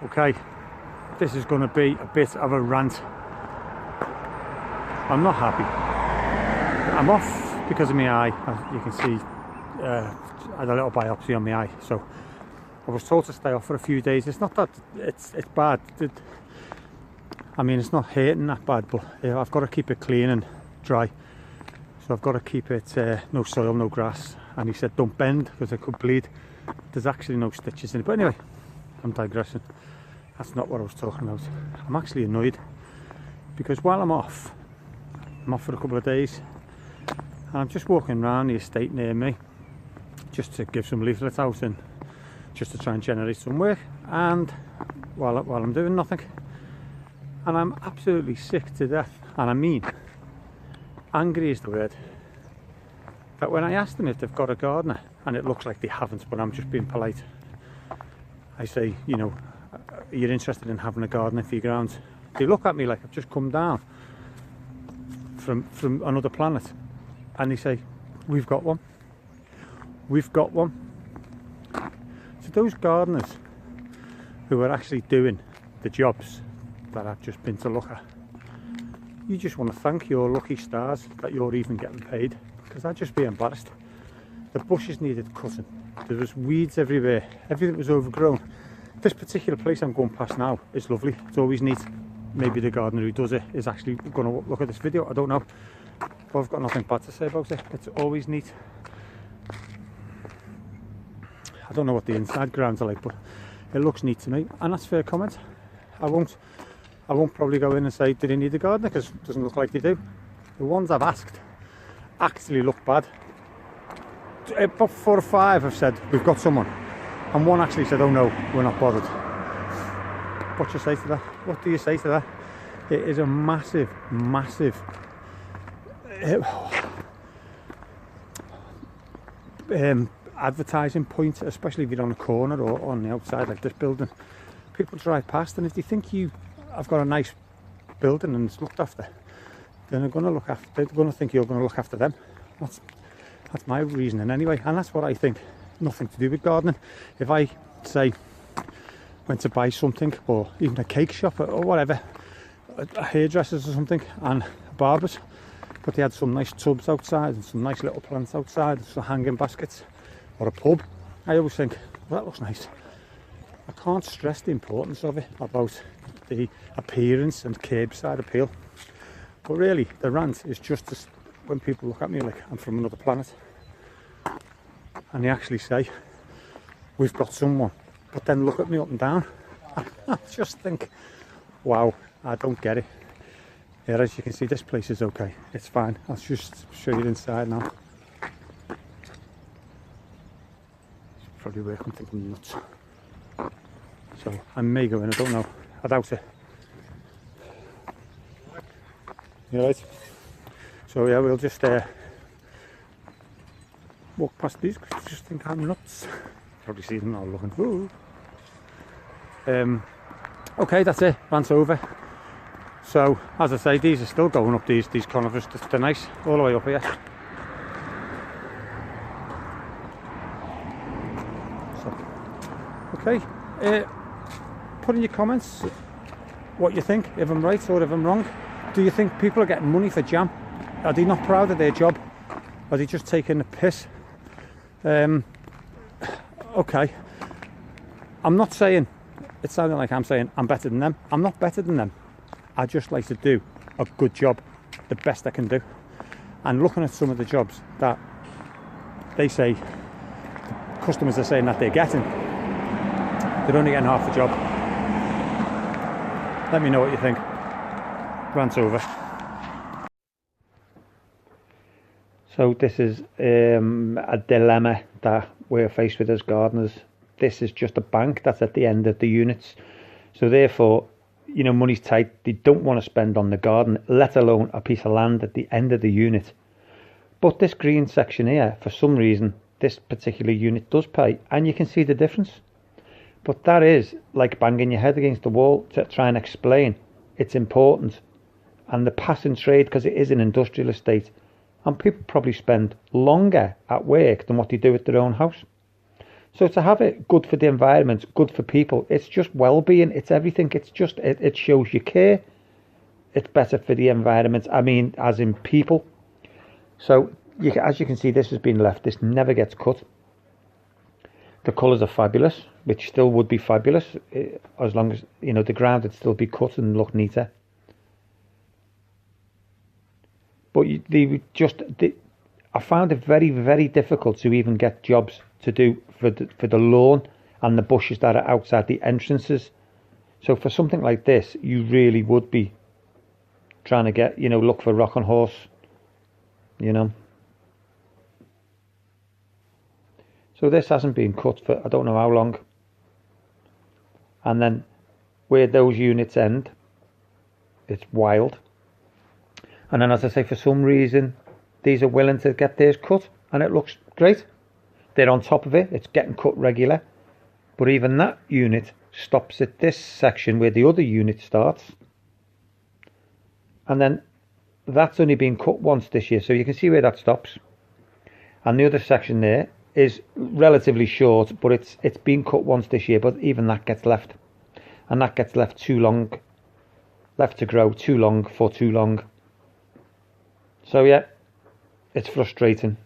Okay, this is going to be a bit of a rant. I'm not happy. I'm off because of my eye. As you can see, I had a little biopsy on my eye, so I was told to stay off for a few days. It's not that it's bad. I mean, it's not hurting that bad, but I've got to keep it clean and dry. So I've got to keep it no soil, no grass. And he said don't bend because it could bleed. There's actually no stitches in it. But anyway, I'm digressing. That's not what I was talking about. I'm actually annoyed because while I'm off for a couple of days, and I'm just walking around the estate near me just to give some leaflets out and just to try and generate some work, and while I'm doing nothing, and I'm absolutely sick to death, and I mean angry is the word, that when I ask them if they've got a gardener, and it looks like they haven't, but I'm just being polite, I say, you know, you're interested in having a gardener for your grounds? They look at me like I've just come down from another planet, and they say, we've got one. We've got one. So those gardeners who are actually doing the jobs that I've just been to look at, you just want to thank your lucky stars that you're even getting paid, because I'd just be embarrassed. The bushes needed cutting. There was weeds everywhere. Everything was overgrown. This particular place I'm going past now is lovely. It's always neat. Maybe the gardener who does it is actually going to look at this video. I don't know. But I've got nothing bad to say about it. It's always neat. I don't know what the inside grounds are like, but it looks neat to me, and that's fair comment. I won't probably go in and say, do they need a gardener? Because it doesn't look like they do. The ones I've asked actually look bad. About 4 or 5 have said, we've got someone. And one actually said, oh no, we're not bothered. What do you say to that? What do you say to that? It is a massive, massive advertising point, especially if you're on a corner or on the outside like this building. People drive past, and if they think you have got a nice building and it's looked after, then they're going to think you're going to look after them. That's my reasoning anyway, and that's what I think. Nothing to do with gardening. If I say went to buy something, or even a cake shop or whatever, a hairdresser's or something, and a barber's, but they had some nice tubs outside and some nice little plants outside, some hanging baskets, or a pub, I always think, well, that looks nice. I can't stress the importance of it, about the appearance and curbside appeal. But really, the rant is just when people look at me like I'm from another planet, and they actually say, we've got someone, but then look at me up and down. I just think, wow, I don't get it. Yeah, as you can see, this place is okay. It's fine. I'll just show you inside now. It's probably where I'm thinking nuts. So I may go in, I don't know. I doubt it. You right? So yeah, we'll just walk past these because I just think I'm nuts. Probably see them all looking. Woo. Okay, that's it. Rant's over. So as I say, these are still going up. These conifers, they're nice all the way up here. So, okay. Put in your comments what you think, if I'm right or if I'm wrong. Do you think people are getting money for jam? Are they not proud of their job? Are they just taking the piss? Okay, I'm not saying, it's sounding like I'm saying I'm better than them. I'm not better than them. I just like to do a good job, the best I can do. And looking at some of the jobs that they say customers are saying that they're getting, they're only getting half the job. Let me know what you think. Rant's over. So this is a dilemma that we're faced with as gardeners. This is just a bank that's at the end of the units. So therefore, you know, money's tight. They don't want to spend on the garden, let alone a piece of land at the end of the unit. But this green section here, for some reason, this particular unit does pay, and you can see the difference. But that is like banging your head against the wall to try and explain its importance and the passing trade, because it is an industrial estate. And people probably spend longer at work than what they do at their own house. So to have it good for the environment, good for people, it's just well-being, it's everything. It's just, it shows you care. It's better for the environment, I mean, as in people. So as you can see, this has been left. This never gets cut. The colours are fabulous, which still would be fabulous as long as, you know, the ground would still be cut and look neater. But I found it very, very difficult to even get jobs to do for the lawn and the bushes that are outside the entrances. So for something like this, you really would be trying to get, you know, look for rock and horse, you know. So this hasn't been cut for I don't know how long. And then where those units end, it's wild. And then, as I say, for some reason, these are willing to get theirs cut, and it looks great. They're on top of it, it's getting cut regular. But even that unit stops at this section where the other unit starts. And then that's only been cut once this year, so you can see where that stops. And the other section there is relatively short, but it's been cut once this year, but even that gets left. And that gets left too long, left to grow too long for too long. So yeah, it's frustrating.